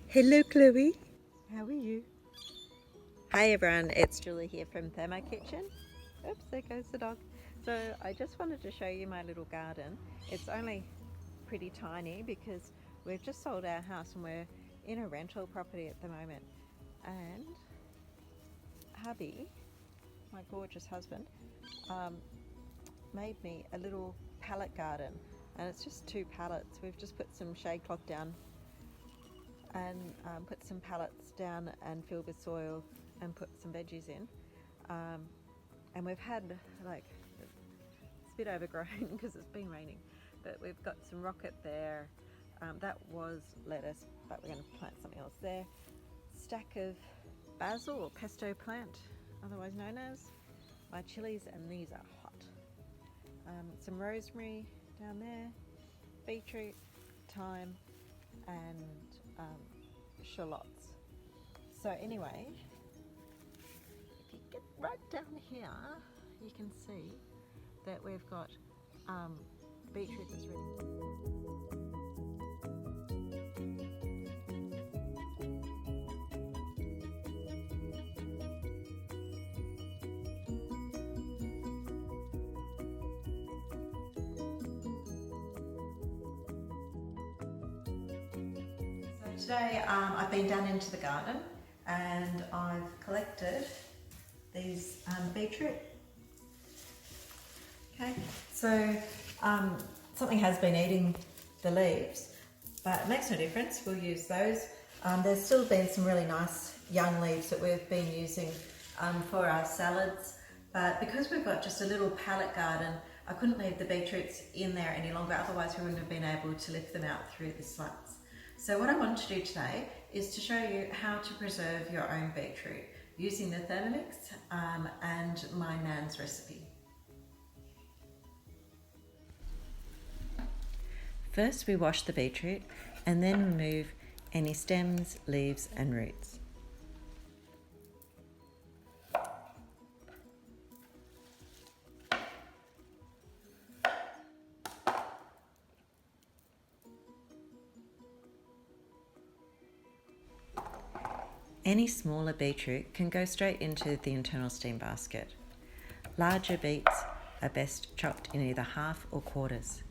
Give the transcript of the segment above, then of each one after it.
Hello, Chloe. How are you? Hi, everyone. It's Julie here from Thermo Kitchen. Oops, there goes the dog. So I just wanted to show you my little garden. It's only pretty tiny because we've just sold our house and we're in a rental property at the moment. And hubby, my gorgeous husband, um, made me a little pallet garden, and it's just 2 pallets. We've just put some shade cloth down and put some pallets down and filled with soil and put some veggies in. And we've had like, it's a bit overgrown because it's been raining, but we've got some rocket there. That was lettuce, but we're going to plant something else there. Stack of basil or pesto plant, otherwise known as my chilies, and these are hot. Some rosemary down there, beetroot, thyme, and shallots. So anyway, if you get right down here, you can see that we've got beetroot that's ready. Today I've been down into the garden and I've collected these beetroot. Okay, so something has been eating the leaves, but it makes no difference, we'll use those. There's still been some really nice young leaves that we've been using for our salads, but because we've got just a little pallet garden, I couldn't leave the beetroots in there any longer, otherwise we wouldn't have been able to lift them out through the slats. So what I want to do today is to show you how to preserve your own beetroot using the Thermomix and my nan's recipe. First we wash the beetroot and then remove any stems, leaves and roots. Any smaller beetroot can go straight into the internal steam basket. Larger beets are best chopped in either half or quarters.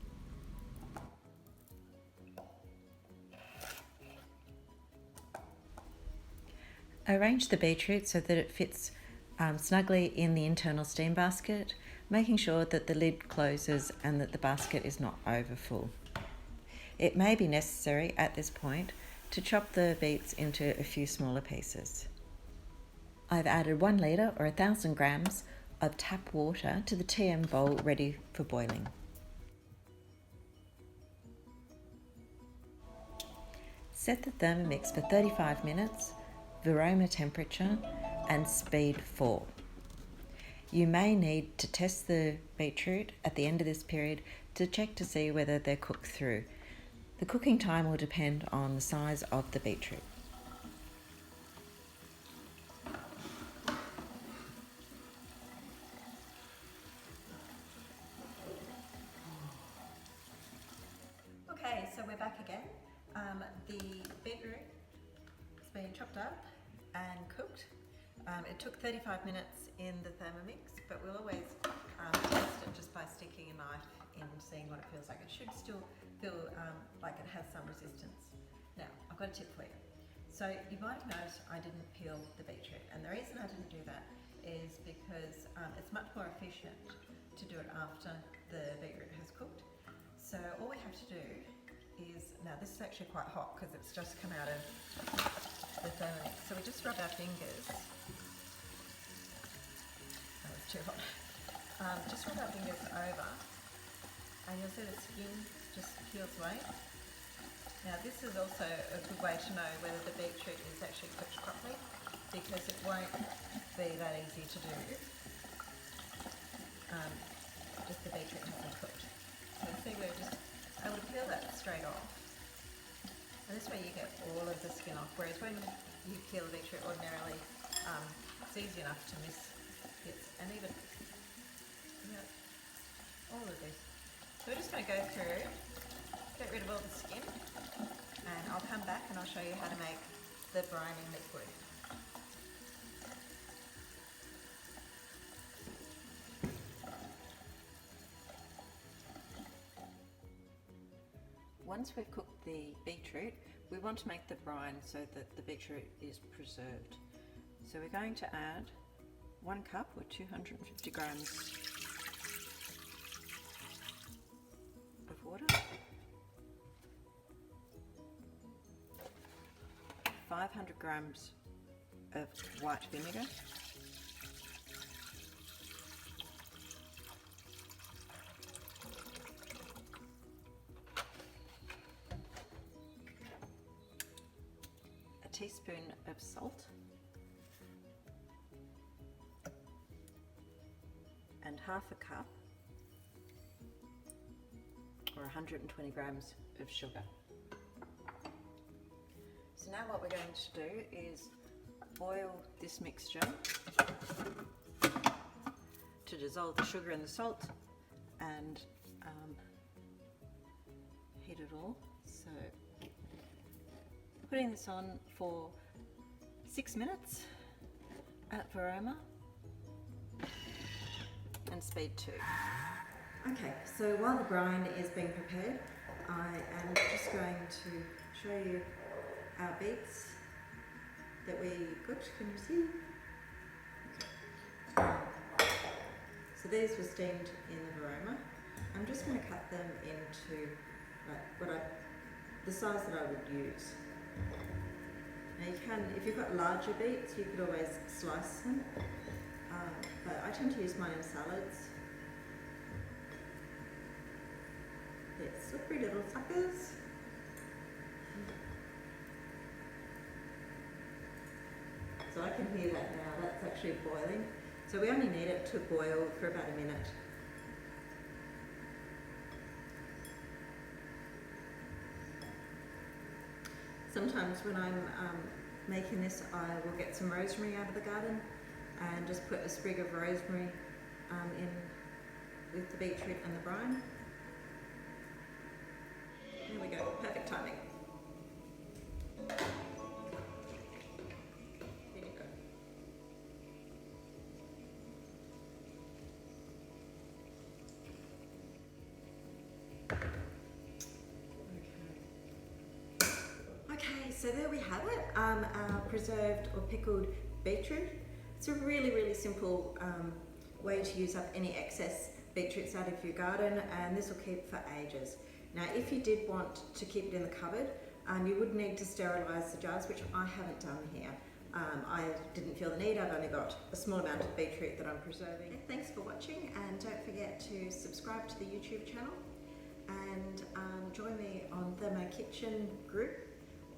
Arrange the beetroot so that it fits snugly in the internal steam basket, making sure that the lid closes and that the basket is not over full. It may be necessary at this point to chop the beets into a few smaller pieces. I've added 1 litre or 1,000 grams of tap water to the TM bowl ready for boiling. Set the Thermomix for 35 minutes, Varoma temperature and speed 4. You may need to test the beetroot at the end of this period to check to see whether they're cooked through. The cooking time will depend on the size of the beetroot. Okay, so we're back again. The beetroot has been chopped up and cooked. It took 35 minutes in the Thermomix, but we'll always test it just by sticking a knife in and seeing what it feels like. It should still feel like it has some resistance. Now, I've got a tip for you. So you might have noticed I didn't peel the beetroot, and the reason I didn't do that is because it's much more efficient to do it after the beetroot has cooked. So all we have to do is, now this is actually quite hot because it's just come out of the Thermomix. So we just rub our fingers. Oh, it's too hot. Just rub our fingers over and you'll see the skin just peels away. Now this is also a good way to know whether the beetroot is actually cooked properly, because it won't be that easy to do if the beetroot hasn't cooked. So see, we're just able to peel that straight off. And this way you get all of the skin off, whereas when you peel the beetroot ordinarily, it's easy enough to miss bits, and even all of this. So we're just going to go through, get rid of all the skin. and I'll come back and I'll show you how to make the brining liquid. Once we've cooked the beetroot, we want to make the brine so that the beetroot is preserved. So we're going to add 1 cup or 250 grams of water, 500 grams of white vinegar, a teaspoon of salt, and half a cup or 120 grams of sugar. So now what we're going to do is boil this mixture to dissolve the sugar and the salt and heat it all. So putting this on for 6 minutes at Varoma and speed 2. Okay, so while the brine is being prepared, I am just going to show you our beets that we cooked. Can you see? Okay. So these were steamed in the Varoma. I'm just going to cut them into the size that I would use. Now you can, if you've got larger beets, you could always slice them, but I tend to use mine in salads. They're slippery little suckers. So I can hear that now, that's actually boiling. So we only need it to boil for about a minute. Sometimes when I'm making this, I will get some rosemary out of the garden and just put a sprig of rosemary in with the beetroot and the brine. There we go, perfect timing. Here you go. Okay, so there we have it, our preserved or pickled beetroot. It's a really, really simple way to use up any excess beetroots out of your garden, and this will keep for ages. Now, if you did want to keep it in the cupboard, you would need to sterilise the jars, which I haven't done here. I didn't feel the need, I've only got a small amount of beetroot that I'm preserving. Okay, thanks for watching, and don't forget to subscribe to the YouTube channel and join me on Thermo Kitchen group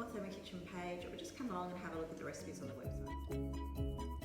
or Thermo Kitchen page, or just come along and have a look at the recipes on the website.